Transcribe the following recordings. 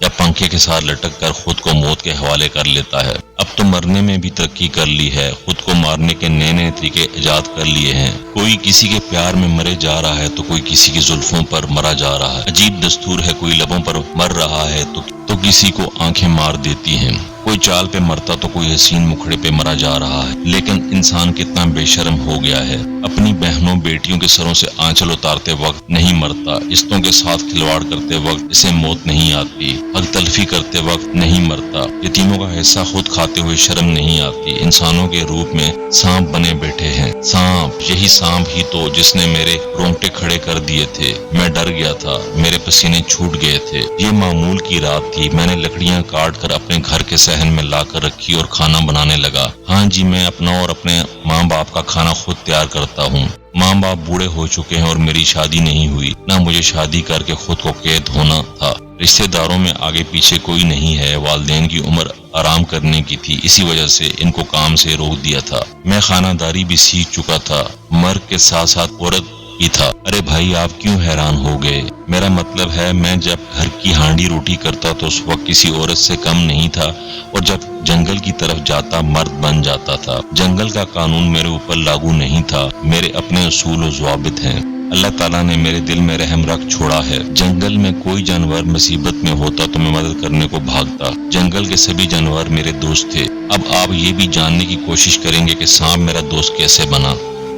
یا پنکھے کے ساتھ لٹک کر خود کو موت کے حوالے کر لیتا ہے۔ اب تو مرنے میں بھی ترقی کر لی ہے، خود کو مارنے کے نئے نئے طریقے ایجاد کر لیے ہیں۔ کوئی کسی کے پیار میں مرے جا رہا ہے تو کوئی کسی کی زلفوں پر مرا جا رہا ہے۔ عجیب دستور ہے، کوئی لبوں پر مر رہا ہے تو کسی کو آنکھیں مار دیتی ہیں۔ کوئی چال پہ مرتا تو کوئی حسین مکھڑے پہ مرا جا رہا ہے۔ لیکن انسان کتنا بے شرم ہو گیا ہے، اپنی بہنوں بیٹیوں کے سروں سے آنچل اتارتے وقت نہیں مرتا، رشتوں کے ساتھ کھلواڑ کرتے وقت اسے موت نہیں آتی، حق تلفی کرتے وقت نہیں مرتا، یتیموں کا حصہ خود کھاتے ہوئے شرم نہیں آتی۔ انسانوں کے روپ میں سانپ بنے بیٹھے ہیں۔ سانپ، یہی سانپ ہی تو جس نے میرے رونگٹے کھڑے کر دیے تھے۔ میں ڈر گیا تھا، میرے پسینے چھوٹ گئے تھے۔ یہ معمول کی رات تھی، میں نے لکڑیاں کاٹ کر اپنے گھر کے صحن میں لا کر رکھی اور کھانا بنانے لگا۔ ہاں جی، میں اپنا اور اپنے ماں باپ کا کھانا خود تیار کرتا ہوں۔ ماں باپ بوڑھے ہو چکے ہیں اور میری شادی نہیں ہوئی، نہ مجھے شادی کر کے خود کو قید ہونا تھا۔ رشتہ داروں میں آگے پیچھے کوئی نہیں ہے۔ والدین کی عمر آرام کرنے کی تھی، اسی وجہ سے ان کو کام سے روک دیا تھا۔ میں خانہ داری بھی سیکھ چکا تھا، مرد کے ساتھ ساتھ عورت بھی تھا۔ ارے بھائی، آپ کیوں حیران ہو گئے؟ میرا مطلب ہے، میں جب گھر کی ہانڈی روٹی کرتا تو اس وقت کسی عورت سے کم نہیں تھا، اور جب جنگل کی طرف جاتا مرد بن جاتا تھا۔ جنگل کا قانون میرے اوپر لاگو نہیں تھا، میرے اپنے اصول و ضوابط ہیں۔ اللہ تعالیٰ نے میرے دل میں رحم رکھ چھوڑا ہے۔ جنگل میں کوئی جانور مصیبت میں ہوتا تو میں مدد کرنے کو بھاگتا۔ جنگل کے سبھی جانور میرے دوست تھے۔ اب آپ یہ بھی جاننے کی کوشش کریں گے کہ سانپ میرا دوست کیسے بنا؟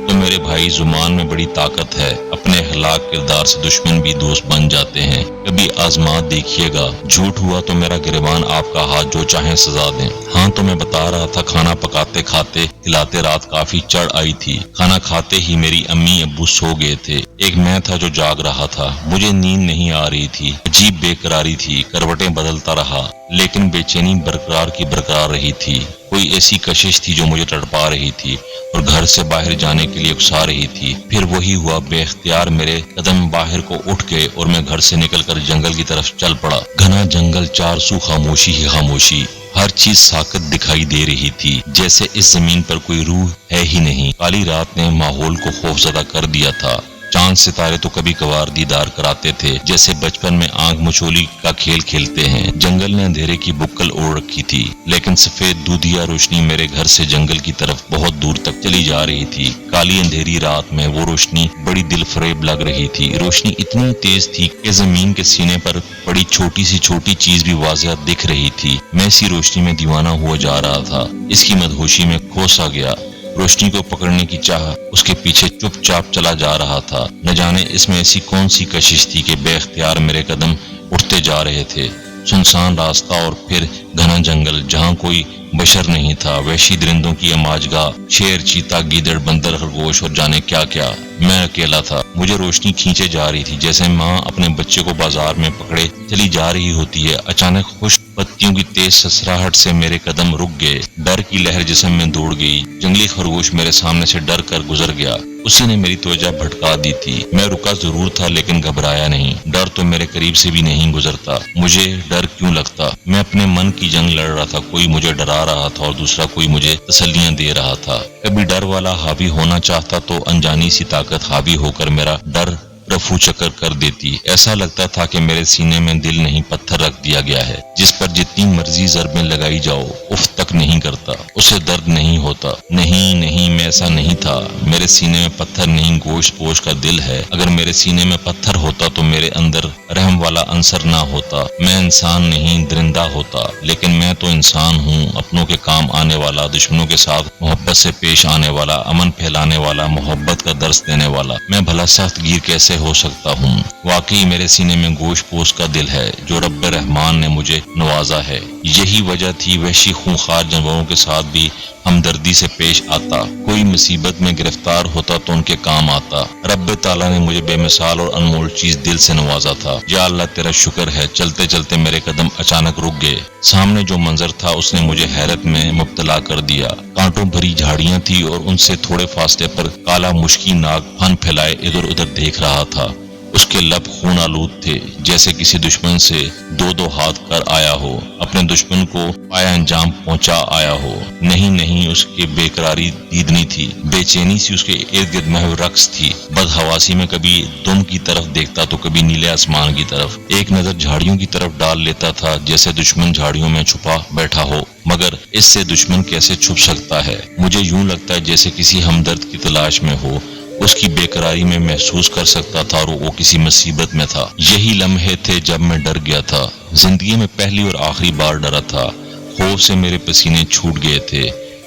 تو میرے بھائی، زبان میں بڑی طاقت ہے، اپنے ہلاک کردار سے دشمن بھی دوست بن جاتے ہیں۔ کبھی آزما دیکھیے گا، جھوٹ ہوا تو میرا گریبان آپ کا ہاتھ جو چاہیں سزا دیں۔ ہاں، تو میں بتا رہا تھا، کھانا پکاتے کھاتے کھلاتے رات کافی چڑھ آئی تھی۔ کھانا کھاتے ہی میری امی ابو سو گئے تھے، ایک میں تھا جو جاگ رہا تھا۔ مجھے نیند نہیں آ رہی تھی، عجیب بے قراری تھی، کروٹیں بدلتا رہا، لیکن بے چینی برقرار کی برقرار رہی تھی۔ کوئی ایسی کشش تھی جو مجھے تڑپا رہی تھی اور گھر سے باہر جانے کے لیے اکسا رہی تھی۔ پھر وہی ہوا، بے اختیار میرے قدم باہر کو اٹھ گئے اور میں گھر سے نکل کر جنگل کی طرف چل پڑا۔ گھنا جنگل، چار سو خاموشی ہی خاموشی، ہر چیز ساکت دکھائی دے رہی تھی، جیسے اس زمین پر کوئی روح ہے ہی نہیں۔ کالی رات نے ماحول کو خوفزدہ کر دیا تھا۔ چاند ستارے تو کبھی کبھار دیدار کراتے تھے، جیسے بچپن میں آنکھ مچولی کا کھیل کھیلتے ہیں۔ جنگل نے اندھیرے کی بکل اوڑھ رکھی تھی، لیکن سفید دودھیا روشنی میرے گھر سے جنگل کی طرف بہت دور تک چلی جا رہی تھی۔ کالی اندھیری رات میں وہ روشنی بڑی دل فریب لگ رہی تھی۔ روشنی اتنی تیز تھی کہ زمین کے سینے پر بڑی چھوٹی سی چھوٹی چیز بھی واضح دکھ رہی تھی۔ میں اسی روشنی میں دیوانہ ہوا جا رہا تھا، اس کی مدہوشی میں کھو سا گیا۔ روشنی کو پکڑنے کی چاہ اس کے پیچھے چپ چاپ چلا جا رہا تھا۔ نہ جانے اس میں ایسی کون سی کشش تھی کہ بے اختیار میرے قدم اٹھتے جا رہے تھے۔ سنسان راستہ اور پھر گھنا جنگل جہاں کوئی بشر نہیں تھا، وحشی درندوں کی اماجگاہ، شیر، چیتا، گیدڑ، بندر، خرگوش اور جانے کیا کیا۔ میں اکیلا تھا، مجھے روشنی کھینچے جا رہی تھی، جیسے ماں اپنے بچے کو بازار میں پکڑے چلی جا رہی ہوتی ہے۔ اچانک خشک پتیوں کی تیز سسراہٹ سے میرے قدم رک گئے، ڈر کی لہر جسم میں دوڑ گئی۔ جنگلی خرگوش میرے سامنے سے ڈر کر گزر گیا، اسی نے میری توجہ بھٹکا دی تھی۔ میں رکا ضرور تھا لیکن گھبرایا نہیں۔ ڈر تو میرے قریب سے بھی نہیں گزرتا، مجھے ڈر کیوں لگتا؟ میں اپنے من کی جنگ لڑ رہا تھا، کوئی مجھے ڈرا رہا تھا اور دوسرا کوئی مجھے تسلیاں دے رہا تھا۔ کبھی ڈر والا حاوی ہونا چاہتا تو انجانی سی طاقت حاوی ہو کر میرا ڈر رفو چکر کر دیتی۔ ایسا لگتا تھا کہ میرے سینے میں دل نہیں پتھر رکھ دیا گیا ہے، جس پر جتنی مرضی ضربیں لگائی جاؤ اف تک نہیں کرتا، اسے درد نہیں ہوتا۔ نہیں، میں ایسا نہیں تھا۔ میرے سینے میں پتھر نہیں، گوشت پوش کا دل ہے۔ اگر میرے سینے میں پتھر ہوتا تو میرے اندر رحم والا عنصر نہ ہوتا، میں انسان نہیں درندہ ہوتا۔ لیکن میں تو انسان ہوں، اپنوں کے کام آنے والا، دشمنوں کے ساتھ محبت سے پیش آنے والا، امن پھیلانے والا، محبت کا درس دینے والا۔ میں بھلا سخت گیر کیسے ہو سکتا ہوں؟ واقعی میرے سینے میں گوشت پوش کا دل ہے جو رب رحمان نے مجھے نوازا ہے۔ یہی وجہ تھی وحشی خونخوار جانوروں کے ساتھ بھی ہمدردی سے پیش آتا، کوئی مصیبت میں گرفتار ہوتا تو ان کے کام آتا۔ رب تعالیٰ نے مجھے بے مثال اور انمول چیز دل سے نوازا تھا۔ یا اللہ تیرا شکر ہے۔ چلتے چلتے میرے قدم اچانک رک گئے۔ سامنے جو منظر تھا اس نے مجھے حیرت میں مبتلا کر دیا۔ کانٹوں بھری جھاڑیاں تھی اور ان سے تھوڑے فاصلے پر کالا مشکی ناگ پھن پھیلائے ادھر ادھر دیکھ رہا تھا۔ اس کے لب خون آلود تھے، جیسے کسی دشمن سے دو ہاتھ کر آیا ہو، اپنے دشمن کو پایا انجام پہنچا آیا ہو۔ نہیں، اس کی بے قراری دیدنی تھی، بے چینی سی اس کے ارد گرد محو رقص تھی۔ بدحواسی میں کبھی دم کی طرف دیکھتا تو کبھی نیلے آسمان کی طرف، ایک نظر جھاڑیوں کی طرف ڈال لیتا تھا جیسے دشمن جھاڑیوں میں چھپا بیٹھا ہو، مگر اس سے دشمن کیسے چھپ سکتا ہے؟ مجھے یوں لگتا ہے جیسے کسی ہمدرد کی تلاش میں ہو، اس کی بے قراری میں محسوس کر سکتا تھا اور وہ کسی مصیبت میں تھا۔ یہی لمحے تھے جب میں ڈر گیا تھا، زندگی میں پہلی اور آخری بار ڈرا تھا۔ خوف سے میرے پسینے چھوٹ گئے تھے،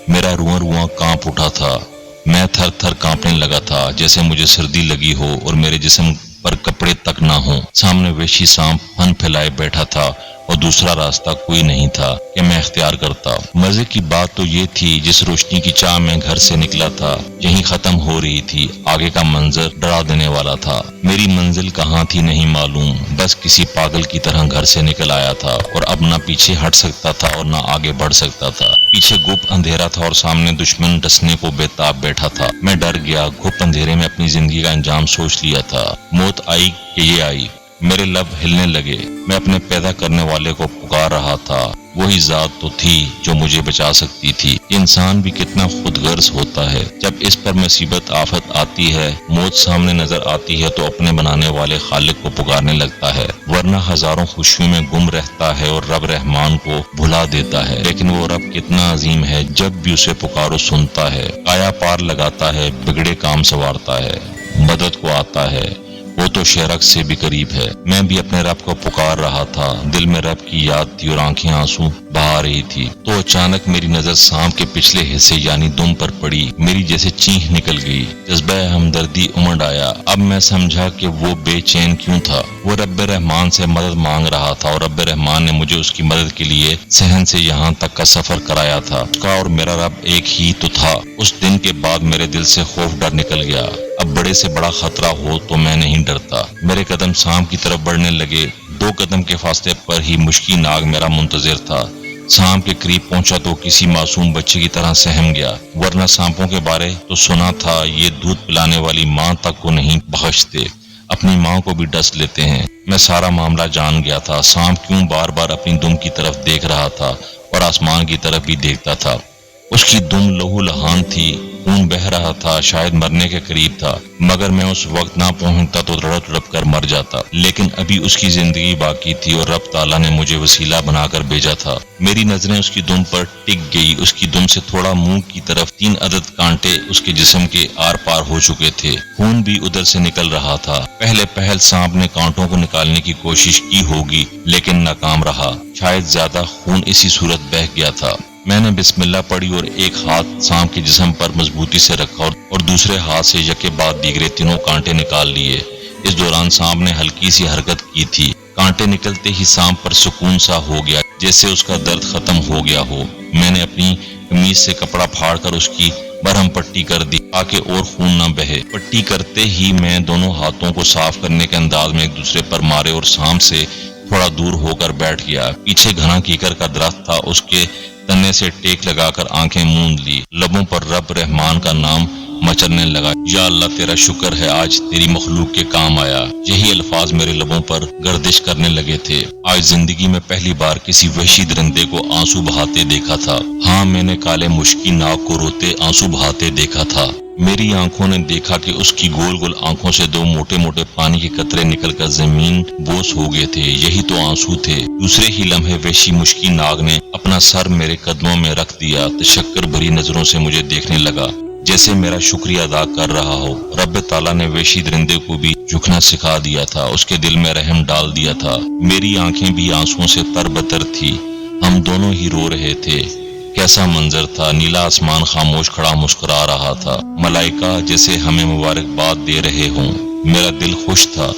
میرا رواں کانپ اٹھا تھا، میں تھر تھر کانپنے لگا تھا جیسے مجھے سردی لگی ہو اور میرے جسم پر کپڑے تک نہ ہوں۔ سامنے وحشی سانپ پھن پھیلائے بیٹھا تھا اور دوسرا راستہ کوئی نہیں تھا کہ میں اختیار کرتا۔ مزے کی بات تو یہ تھی جس روشنی کی چاہ میں گھر سے نکلا تھا یہیں ختم ہو رہی تھی، آگے کا منظر ڈرا دینے والا تھا۔ میری منزل کہاں تھی نہیں معلوم، بس کسی پاگل کی طرح گھر سے نکل آیا تھا اور اب نہ پیچھے ہٹ سکتا تھا اور نہ آگے بڑھ سکتا تھا۔ پیچھے گپ اندھیرا تھا اور سامنے دشمن ڈسنے کو بے تاب بیٹھا تھا۔ میں ڈر گیا، گپ اندھیرے میں اپنی زندگی کا انجام سوچ لیا تھا۔ موت آئی کہ یہ آئی، میرے لب ہلنے لگے، میں اپنے پیدا کرنے والے کو پکار رہا تھا۔ وہی ذات تو تھی جو مجھے بچا سکتی تھی۔ انسان بھی کتنا خود غرض ہوتا ہے، جب اس پر مصیبت آفت آتی ہے، موت سامنے نظر آتی ہے تو اپنے بنانے والے خالق کو پکارنے لگتا ہے، ورنہ ہزاروں خوشیوں میں گم رہتا ہے اور رب رحمان کو بھلا دیتا ہے۔ لیکن وہ رب کتنا عظیم ہے، جب بھی اسے پکارو سنتا ہے، کایا پار لگاتا ہے، بگڑے کام سنوارتا ہے، مدد کو آتا ہے، وہ تو شرک سے بھی قریب ہے۔ میں بھی اپنے رب کو پکار رہا تھا، دل میں رب کی یاد تھی اور آنکھیں آنسو بہا رہی تھی، تو اچانک میری نظر سانپ کے پچھلے حصے یعنی دم پر پڑی، میری جیسے چینخ نکل گئی، جذبہ ہمدردی امڑ آیا۔ اب میں سمجھا کہ وہ بے چین کیوں تھا، وہ رب رحمان سے مدد مانگ رہا تھا اور رب رحمان نے مجھے اس کی مدد کے لیے صحن سے یہاں تک کا سفر کرایا تھا۔ اس کا اور میرا رب ایک ہی تو تھا۔ اس دن کے بعد میرے دل سے خوف ڈر نکل گیا۔ اب بڑے سے بڑا خطرہ ہو تو میں نہیں ڈرتا۔ میرے قدم سانپ کی طرف بڑھنے لگے، 2 قدم کے فاصلے پر ہی مشکی ناگ میرا منتظر تھا۔ سانپ کے قریب پہنچا تو کسی معصوم بچے کی طرح سہم گیا، ورنہ سانپوں کے بارے تو سنا تھا، یہ دودھ پلانے والی ماں تک کو نہیں بخشتے، اپنی ماں کو بھی ڈس لیتے ہیں۔ میں سارا معاملہ جان گیا تھا، سانپ کیوں بار بار اپنی دم کی طرف دیکھ رہا تھا اور آسمان کی طرف بھی دیکھتا تھا۔ اس کی دم لہو لہان تھی، خون بہہ رہا تھا، شاید مرنے کے قریب تھا، مگر میں اس وقت نہ پہنچتا تو تڑپ تڑپ کر مر جاتا۔ لیکن ابھی اس کی زندگی باقی تھی اور رب تعالیٰ نے مجھے وسیلہ بنا کر بھیجا تھا۔ میری نظریں اس کی دم پر ٹک گئی، اس کی دم سے تھوڑا منہ کی طرف 3 عدد کانٹے اس کے جسم کے آر پار ہو چکے تھے، خون بھی ادھر سے نکل رہا تھا۔ پہل سانپ نے کانٹوں کو نکالنے کی کوشش کی ہوگی لیکن ناکام رہا، شاید زیادہ خون اسی صورت بہہ گیا تھا۔ میں نے بسم اللہ پڑھی اور ایک ہاتھ سانپ کے جسم پر مضبوطی سے رکھا اور دوسرے ہاتھ سے یکے بعد دیگرے تینوں کانٹے نکال لیے۔ اس دوران سانپ نے ہلکی سی حرکت کی تھی، کانٹے نکلتے ہی سانپ پر سکون سا ہو گیا، جیسے اس کا درد ختم ہو گیا ہو۔ میں نے اپنی قمیض سے کپڑا پھاڑ کر اس کی برہم پٹی کر دی تاکہ اور خون نہ بہے۔ پٹی کرتے ہی میں دونوں ہاتھوں کو صاف کرنے کے انداز میں ایک دوسرے پر مارے اور سانپ سے تھوڑا دور ہو کر بیٹھ گیا۔ پیچھے گھنا کیکر کا درخت تھا، اس کے تنے سے ٹیک لگا کر آنکھیں موند لی، لبوں پر رب رحمان کا نام مچلنے لگا۔ یا اللہ تیرا شکر ہے، آج تیری مخلوق کے کام آیا۔ یہی الفاظ میرے لبوں پر گردش کرنے لگے تھے۔ آج زندگی میں پہلی بار کسی وحشی درندے کو آنسو بہاتے دیکھا تھا۔ ہاں، میں نے کالے مشکی ناگ کو روتے آنسو بہاتے دیکھا تھا۔ میری آنکھوں نے دیکھا کہ اس کی گول گول آنکھوں سے 2 موٹے موٹے پانی کے قطرے نکل کر زمین بوس ہو گئے تھے، یہی تو آنسو تھے۔ دوسرے ہی لمحے وحشی مشکی ناگ نے اپنا سر میرے قدموں میں رکھ دیا، تشکر بھری نظروں سے مجھے دیکھنے لگا جیسے میرا شکریہ ادا کر رہا ہو۔ رب تعالیٰ نے وحشی درندے کو بھی جھکنا سکھا دیا تھا، اس کے دل میں رحم ڈال دیا تھا۔ میری آنکھیں بھی آنسوؤں سے تر بتر تھی، ہم دونوں ہی رو رہے تھے۔ کیسا منظر تھا، نیلا آسمان خاموش کھڑا مسکرا رہا تھا، ملائکہ جیسے ہمیں مبارکباد دے رہے ہوں۔ میرا دل خوش تھا،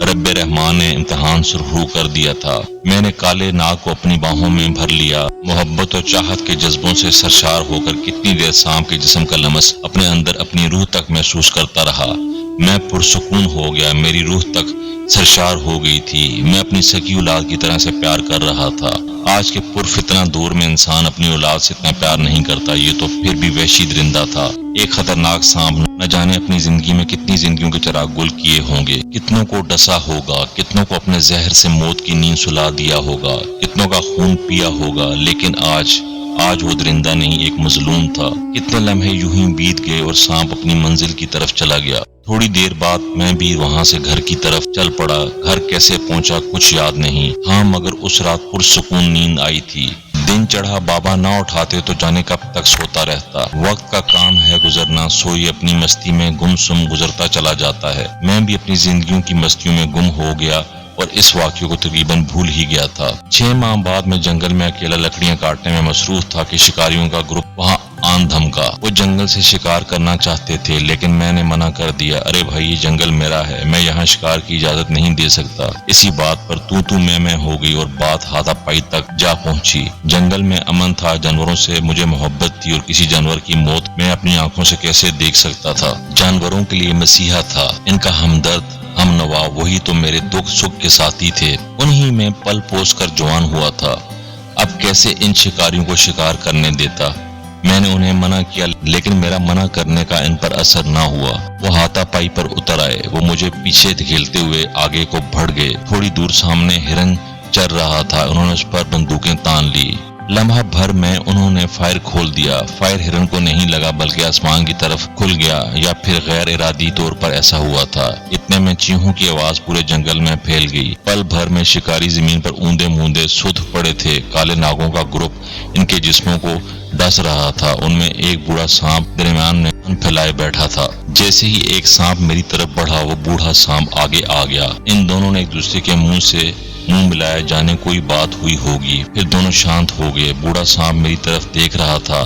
رب رحمان نے امتحان سرخرو کر دیا تھا۔ میں نے کالے ناگ کو اپنی باہوں میں بھر لیا، محبت اور چاہت کے جذبوں سے سرشار ہو کر کتنی دیر سانپ کے جسم کا لمس اپنے اندر اپنی روح تک محسوس کرتا رہا۔ میں پرسکون ہو گیا، میری روح تک سرشار ہو گئی تھی، میں اپنی سکی اولاد کی طرح سے پیار کر رہا تھا۔ آج کے پرفتنہ دور میں انسان اپنی اولاد سے اتنا پیار نہیں کرتا، یہ تو پھر بھی وحشی درندہ تھا۔ ایک خطرناک سانپ نہ جانے اپنی زندگی میں کتنی زندگیوں کے چراغ گل کیے ہوں گے، کتنوں کو ڈسا ہوگا، کتنوں کو اپنے زہر سے موت کی نیند سلا دیا ہوگا، کتنوں کا خون پیا ہوگا، لیکن آج وہ درندہ نہیں، ایک مظلوم تھا۔ کتنے لمحے یوں ہی بیت گئے اور سانپ اپنی منزل کی طرف چلا گیا۔ تھوڑی دیر بعد میں بھی وہاں سے گھر کی طرف چل پڑا۔ گھر کیسے پہنچا کچھ یاد نہیں، ہاں مگر اس رات پرسکون نیند آئی تھی۔ دن چڑھا، بابا نہ اٹھاتے تو جانے کب تک سوتا رہتا۔ وقت کا کام ہے گزرنا، سوئی اپنی مستی میں گم سم گزرتا چلا جاتا ہے۔ میں بھی اپنی زندگیوں کی مستیوں میں گم ہو گیا اور اس واقعے کو تقریباً بھول ہی گیا تھا۔ 6 ماہ بعد میں جنگل میں اکیلا لکڑیاں کاٹنے میں مصروف تھا کہ شکاریوں کا گروپ وہاں آن دھمکا۔ وہ جنگل سے شکار کرنا چاہتے تھے لیکن میں نے منع کر دیا۔ ارے بھائی، یہ جنگل میرا ہے، میں یہاں شکار کی اجازت نہیں دے سکتا۔ اسی بات پر تو میں ہو گئی اور بات ہاتھا پائی تک جا پہنچی۔ جنگل میں امن تھا، جانوروں سے مجھے محبت تھی اور کسی جانور کی موت میں اپنی آنکھوں سے کیسے دیکھ سکتا تھا۔ جانوروں کے لیے مسیحا تھا، ان کا ہمدرد ہم نوا، وہی تو میرے دکھ سکھ کے ساتھی تھے، انہی میں پل پوس کر جوان ہوا تھا۔ اب کیسے ان شکاریوں کو شکار کرنے دیتا؟ میں نے انہیں منع کیا لیکن میرا منع کرنے کا ان پر اثر نہ ہوا۔ وہ ہاتھا پائی پر اتر آئے، وہ مجھے پیچھے دھکیلتے ہوئے آگے کو بڑھ گئے۔ تھوڑی دور سامنے ہرن چر رہا تھا، انہوں نے اس پر بندوقیں تان لی۔ لمحہ بھر میں انہوں نے فائر کھول دیا۔ فائر ہرن کو نہیں لگا بلکہ آسمان کی طرف کھل گیا، یا پھر غیر ارادی طور پر ایسا ہوا تھا۔ اتنے میں چیہوں کی آواز پورے جنگل میں پھیل گئی۔ پل بھر میں شکاری زمین پر اوندے موندے سدھ پڑے تھے۔ کالے ناگوں کا گروپ ان کے جسموں کو ڈس رہا تھا۔ ان میں ایک بوڑھا سانپ درمیان میں پھیلائے بیٹھا تھا۔ جیسے ہی ایک سانپ میری طرف بڑھا، وہ بوڑھا سانپ آگے آ گیا۔ ان دونوں نے ایک دوسرے کے منہ سے منہ ملایا، جانے کوئی بات ہوئی ہوگی۔ پھر دونوں شانت ہو گئے۔ بوڑھا سانپ میری طرف دیکھ رہا تھا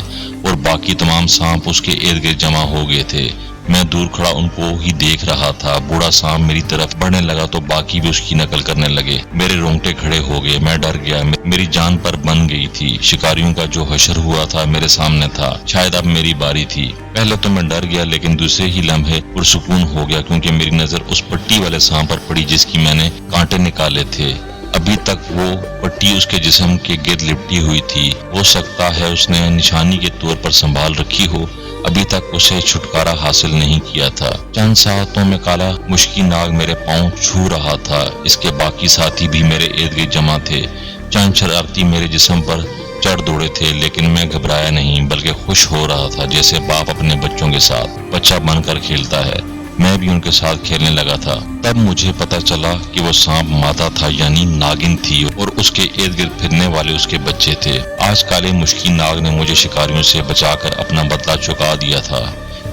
اور باقی تمام سانپ اس کے ارد گرد جمع ہو گئے تھے۔ میں دور کھڑا ان کو ہی دیکھ رہا تھا۔ بوڑھا سانپ میری طرف بڑھنے لگا تو باقی بھی اس کی نقل کرنے لگے۔ میرے رونگٹے کھڑے ہو گئے، میں ڈر گیا، میری جان پر بن گئی تھی۔ شکاریوں کا جو حشر ہوا تھا میرے سامنے تھا، شاید اب میری باری تھی۔ پہلے تو میں ڈر گیا لیکن دوسرے ہی لمحے پرسکون ہو گیا کیونکہ میری نظر اس پٹی والے سانپ پر پڑی جس کی میں نے کانٹے نکالے تھے۔ ابھی تک وہ پٹی اس کے جسم کے گرد لپٹی ہوئی تھی۔ ہو سکتا ہے اس نے نشانی کے طور پر سنبھال رکھی ہو، ابھی تک اسے چھٹکارا حاصل نہیں کیا تھا۔ چند ساعتوں میں کالا مشکی ناگ میرے پاؤں چھو رہا تھا۔ اس کے باقی ساتھی بھی میرے ارد گرد جمع تھے۔ چند شرارتی میرے جسم پر چڑھ دوڑے تھے لیکن میں گھبرایا نہیں بلکہ خوش ہو رہا تھا، جیسے باپ اپنے بچوں کے ساتھ بچہ بن کر کھیلتا ہے۔ میں بھی ان کے ساتھ کھیلنے لگا تھا۔ تب مجھے پتا چلا کہ وہ سانپ مادہ تھا، یعنی ناگن تھی، اور اس کے ارد گرد پھرنے والے اس کے بچے تھے۔ آج کالے مشکی ناگ نے مجھے شکاریوں سے بچا کر اپنا بدلہ چکا دیا تھا۔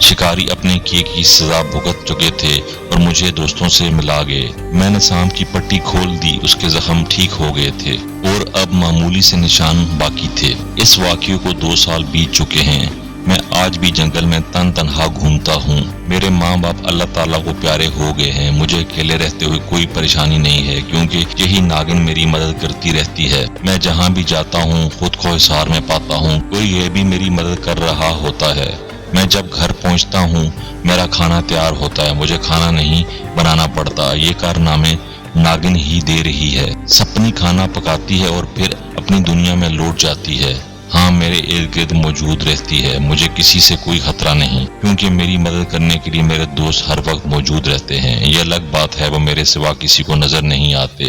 شکاری اپنے کیے کی سزا بھگت چکے تھے اور مجھے دوستوں سے ملا گئے۔ میں نے سانپ کی پٹی کھول دی، اس کے زخم ٹھیک ہو گئے تھے اور اب معمولی سے نشان باقی تھے۔ اس واقعے کو 2 سال بیت چکے ہیں۔ میں آج بھی جنگل میں تنہا گھومتا ہوں۔ میرے ماں باپ اللہ تعالیٰ کو پیارے ہو گئے ہیں۔ مجھے اکیلے رہتے ہوئے کوئی پریشانی نہیں ہے کیونکہ یہی ناگن میری مدد کرتی رہتی ہے۔ میں جہاں بھی جاتا ہوں خود کو حصار میں پاتا ہوں، کوئی یہ بھی میری مدد کر رہا ہوتا ہے۔ میں جب گھر پہنچتا ہوں میرا کھانا تیار ہوتا ہے، مجھے کھانا نہیں بنانا پڑتا۔ یہ کارنامے ناگن ہی دے رہی ہے۔ سپنی کھانا پکاتی ہے اور پھر اپنی دنیا میں لوٹ جاتی ہے۔ ہاں، میرے ارد گرد موجود رہتی ہے۔ مجھے کسی سے کوئی خطرہ نہیں کیونکہ میری مدد کرنے کے لیے میرے دوست ہر وقت موجود رہتے ہیں۔ یہ الگ بات ہے وہ میرے سوا کسی کو نظر نہیں آتے۔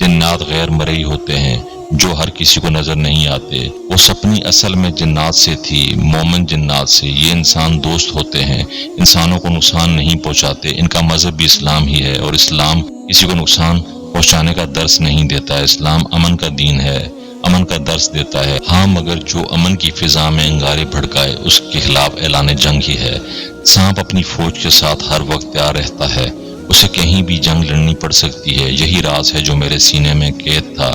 جنات غیر مرئی ہوتے ہیں جو ہر کسی کو نظر نہیں آتے۔ وہ سپنی اصل میں جنات سے تھی، مومن جنات سے۔ یہ انسان دوست ہوتے ہیں، انسانوں کو نقصان نہیں پہنچاتے۔ ان کا مذہب بھی اسلام ہی ہے اور اسلام کسی کو نقصان پہنچانے کا درس نہیں دیتا ہے۔ اسلام امن کا دین ہے، امن کا درس دیتا ہے۔ ہاں مگر جو امن کی فضا میں انگارے بھڑکائے اس کے خلاف اعلان جنگ ہی ہے۔ سانپ اپنی فوج کے ساتھ ہر وقت تیار رہتا ہے، اسے کہیں بھی جنگ لڑنی پڑ سکتی ہے۔ یہی راز ہے جو میرے سینے میں قید تھا۔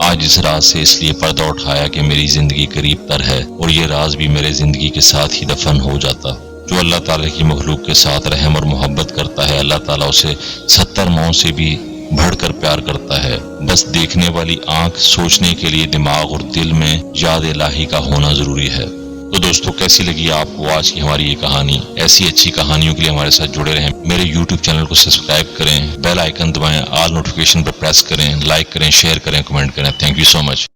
آج اس راز سے اس لیے پردہ اٹھایا کہ میری زندگی قریب تر ہے اور یہ راز بھی میرے زندگی کے ساتھ ہی دفن ہو جاتا۔ جو اللہ تعالیٰ کی مخلوق کے ساتھ رحم اور محبت کرتا ہے، اللہ تعالیٰ اسے 70 ماؤں سے بھی بڑھ کر پیار کرتا ہے۔ بس دیکھنے والی آنکھ، سوچنے کے لیے دماغ اور دل میں یاد الہی کا ہونا ضروری ہے۔ تو دوستو، کیسی لگی آپ کو آج کی ہماری یہ کہانی؟ ایسی اچھی کہانیوں کے لیے ہمارے ساتھ جڑے رہیں۔ میرے YouTube چینل کو سبسکرائب کریں، بیل آئیکن دبائیں، آل نوٹیفیکیشن پر پریس کریں، لائک کریں، شیئر کریں، کمنٹ کریں۔ Thank you so much.